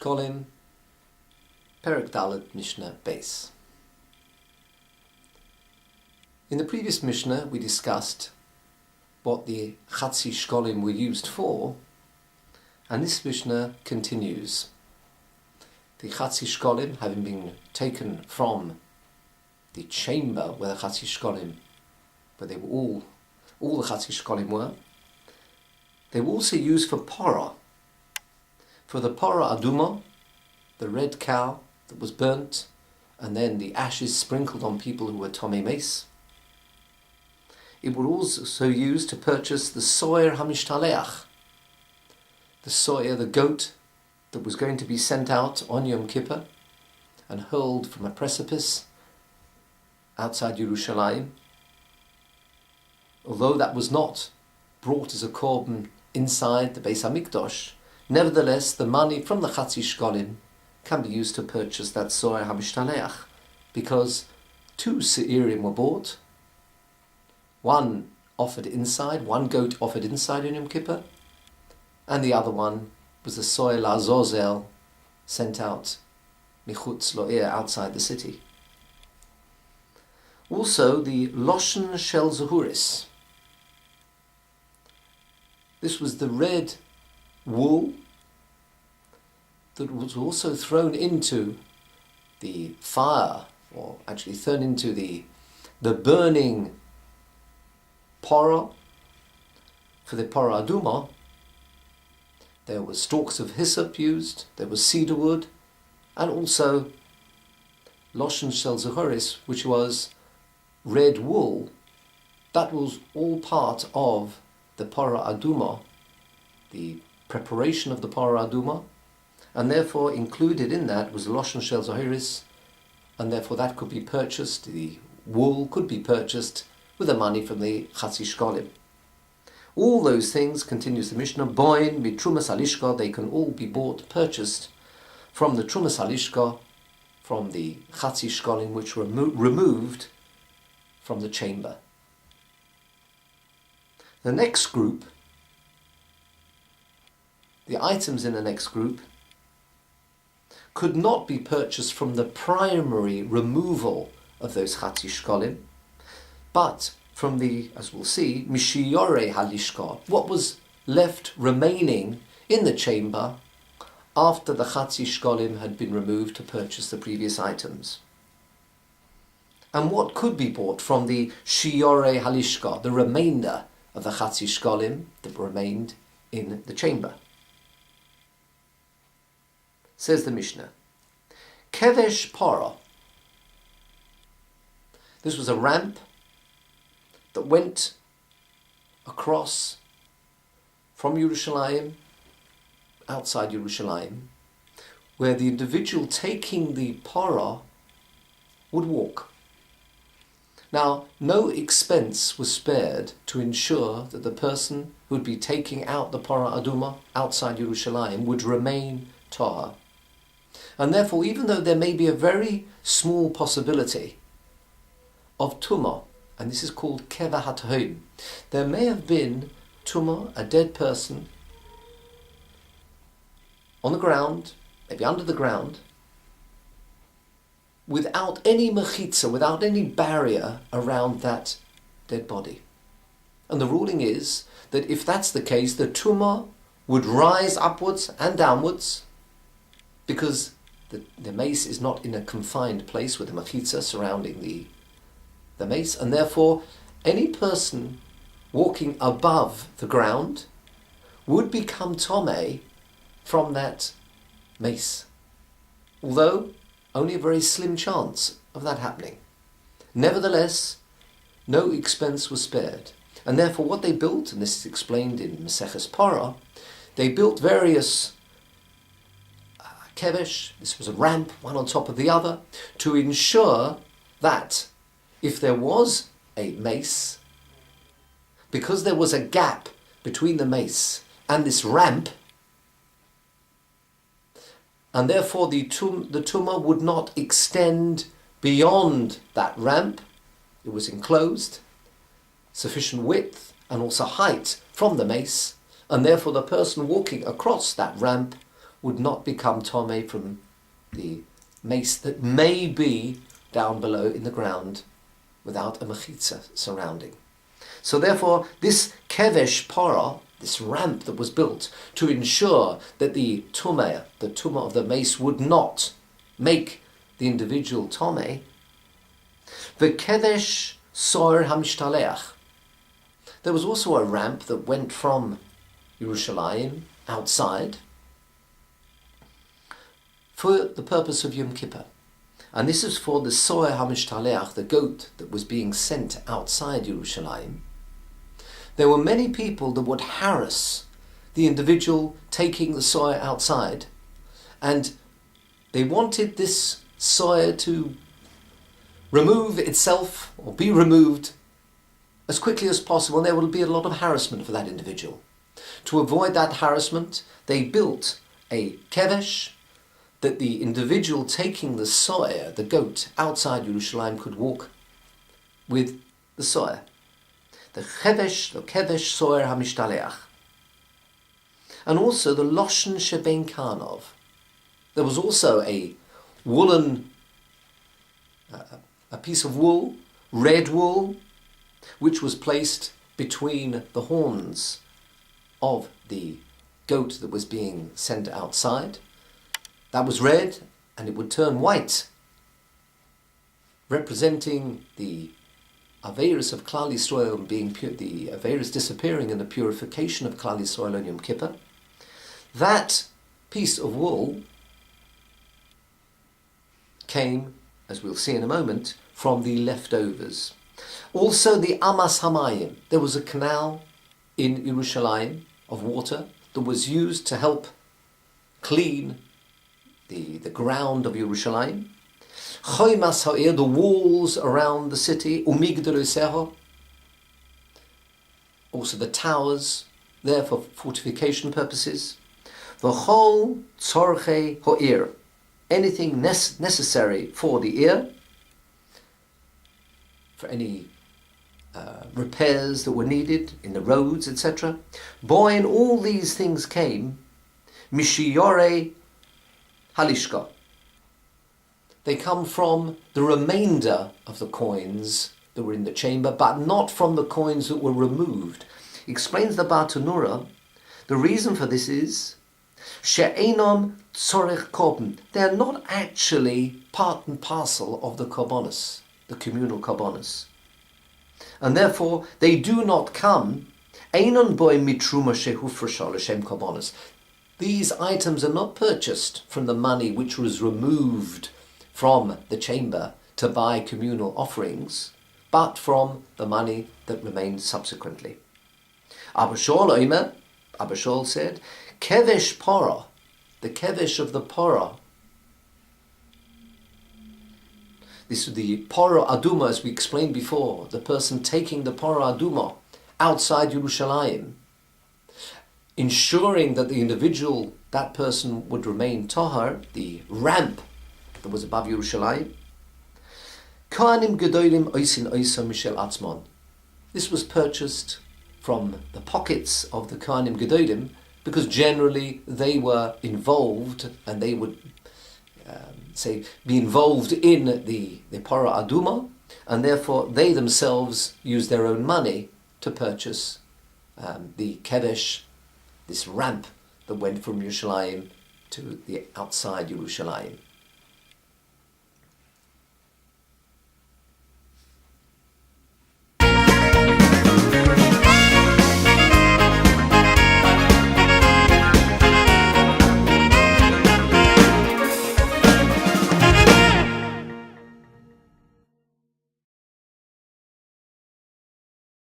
Shkolim, Perek Dalet, Mishnah Beis. In the previous Mishnah we discussed what the Chatzi Shkolim were used for, and this Mishnah continues. The Chatzi Shkolim, having been taken from the chamber where the Chatzi Shkolim, where they were all the Chatzi Shkolim were, they were also used for Porah. For the Porah Aduma, the red cow that was burnt, and then the ashes sprinkled on people who were Tomei Mace. It was also used to purchase the Soyer HaMishtaleach, the soyer, the goat that was going to be sent out on Yom Kippur and hurled from a precipice outside Yerushalayim. Although that was not brought as a korban inside the Beis HaMikdash, nevertheless the money from the Chatzi Shkolim can be used to purchase that Soyer HaMishtaleach, because two Seirim were bought, one offered inside, one goat offered inside in Yom Kippur, and the other one was the Soyer La'azozel sent out Michutz Lo'ir, outside the city. Also the Loshen Shel Zahuris. This was the red wool that was also thrown into the fire, or actually thrown into the burning Porah. For the Porah Aduma, there were stalks of hyssop used, there was cedar wood, and also Loshen Shel Zahuris, which was red wool. That was all part of the Porah Aduma, the preparation of the Porah Aduma, and therefore included in that was Loshen Shel Zahuris, and therefore that could be purchased, the wool could be purchased with the money from the Chatzi Shkolim. All those things, continues the Mishnah, boin mitrumas halishka, they can all be bought, purchased from the trumas halishka, from the Chatzi Shkolim, which were removed from the chamber. The next group, the items in the next group, could not be purchased from the primary removal of those Chatzi Shkolim, but from the, as we'll see, Mishiyore Halishka, what was left remaining in the chamber after the Chatzi Shkolim had been removed to purchase the previous items. And what could be bought from the Shiyore Halishka, the remainder of the Chatzi Shkolim that remained in the chamber? Says the Mishnah, Kevesh Porah. This was a ramp that went across from Yerushalayim, outside Yerushalayim, where the individual taking the Porah would walk. Now, no expense was spared to ensure that the person who would be taking out the Porah Aduma outside Yerushalayim would remain Tahar. And therefore, even though there may be a very small possibility of Tumah, and this is called Keva HaTohim, there may have been Tumah, a dead person, on the ground, maybe under the ground, without any mechitza, without any barrier around that dead body. And the ruling is that if that's the case, the Tumah would rise upwards and downwards, because the mace is not in a confined place with a mechitza surrounding the mace, and therefore any person walking above the ground would become Tomei from that mace, although only a very slim chance of that happening. Nevertheless, no expense was spared, and therefore what they built, and this is explained in Mesechus Porah, they built various kevesh, this was a ramp, one on top of the other, to ensure that if there was a mace, because there was a gap between the mace and this ramp, and therefore the tumah would not extend beyond that ramp. It was enclosed, sufficient width and also height from the mace, and therefore the person walking across that ramp would not become Tomei from the mace that may be down below in the ground without a mechitza surrounding. So therefore, this kevesh para, this ramp that was built to ensure that the tumah of the mace would not make the individual tomei, the kevesh soir hamishtalech. There was also a ramp that went from Yerushalayim outside for the purpose of Yom Kippur. And this is for the soir hamishtalech, the goat that was being sent outside Yerushalayim. There were many people that would harass the individual taking the soir outside, and they wanted this soir to remove itself or be removed as quickly as possible, and there would be a lot of harassment for that individual. To avoid that harassment, they built a kevesh that the individual taking the soir, the goat, outside Yerushalayim could walk with the soir. The kevesh soir hamishtalech. And also the loshen sheben kanov. There was also a woolen, a piece of wool, red wool, which was placed between the horns of the goat that was being sent outside. That was red, and it would turn white, representing the Averis of Klal Yisrael being pure, the Averis disappearing and the purification of Klal Yisrael on Yom Kippur. That piece of wool came, as we'll see in a moment, from the leftovers. Also the Amas Hamayim. There was a canal in Yerushalayim of water that was used to help clean the ground of Yerushalayim. Choymas ha'ir, the walls around the city, umigdaluseho, also the towers, there for fortification purposes. V'chol tzorchei ha'ir, anything necessary for the ear, for any repairs that were needed in the roads, etc. Boy, all these things came, mishiyore halishka. They come from the remainder of the coins that were in the chamber, but not from the coins that were removed. Explains the Bartanura, the reason for this is she'enom tzorech korban. They are not actually part and parcel of the korbanos, the communal korbanos. And therefore, they do not come, einon boy mitruma shehufrasha l'shem korbanos. These items are not purchased from the money which was removed from the chamber to buy communal offerings, but from the money that remained subsequently. Abba Shaul said, kevesh para, the kevesh of the para. This is the para aduma, as we explained before, the person taking the para aduma outside Yerushalayim, ensuring that the individual, that person would remain tahar, the ramp that was above Yerushalayim. Kohanim gedolim oisin oisa mishel atzmon. This was purchased from the pockets of the Kohanim gedolim because generally they were involved and they would be involved in the para aduma, and therefore they themselves used their own money to purchase the kevesh, this ramp that went from Yerushalayim to the outside Yerushalayim.